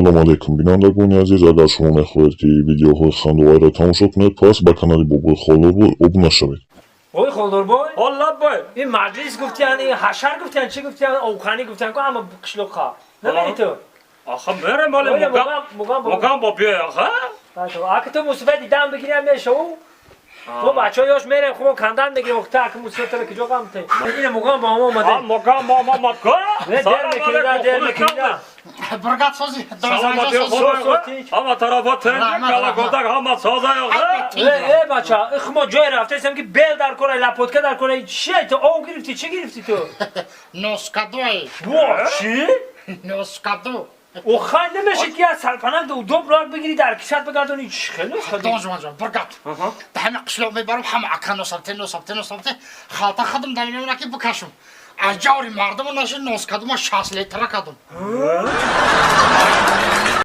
سلام علیکم بینندگان عزیز اگر شما میخواهید که ویدیوهای خنده‌آور را تماشا کنید پس به کانال بابای خالداربای عضو شوید. اوی خالداربای الله بای این مجلس گفتیان این حشر گفتیان چی گفتیان اوخانی گفتیان که اما قشلوقا نمیدی تو آخه میرم ولی مقام با بیای آخه اگه تو مصیبت دیدم بگیریم میشه تو بچه ها یاش میرم خوب کندن بگیرم وقتا که مصیبت رو کجا قم تی این مقام با ما اومده مقام در میکنیده برگت سازی سلامتی خدا همه طرفات کلا گفتک همه سازه ای بچه اخما جای رفته ایستم که بیل در کنه لپوتکه در کنه چی تو او گرفتی چی گرفتی تو نوسکادوی چی؟ نوسکادو او خیلی نمیشه که از سلطنت دو براک بگیری در کشت بگردونی خیلی دانجوان جان برگت به همه قشلو میبرم همه اکن نوسبته خالتا خدم دلیل که بکشم از جوری مردم نشه نوسکادو ما 60 لیتره کدم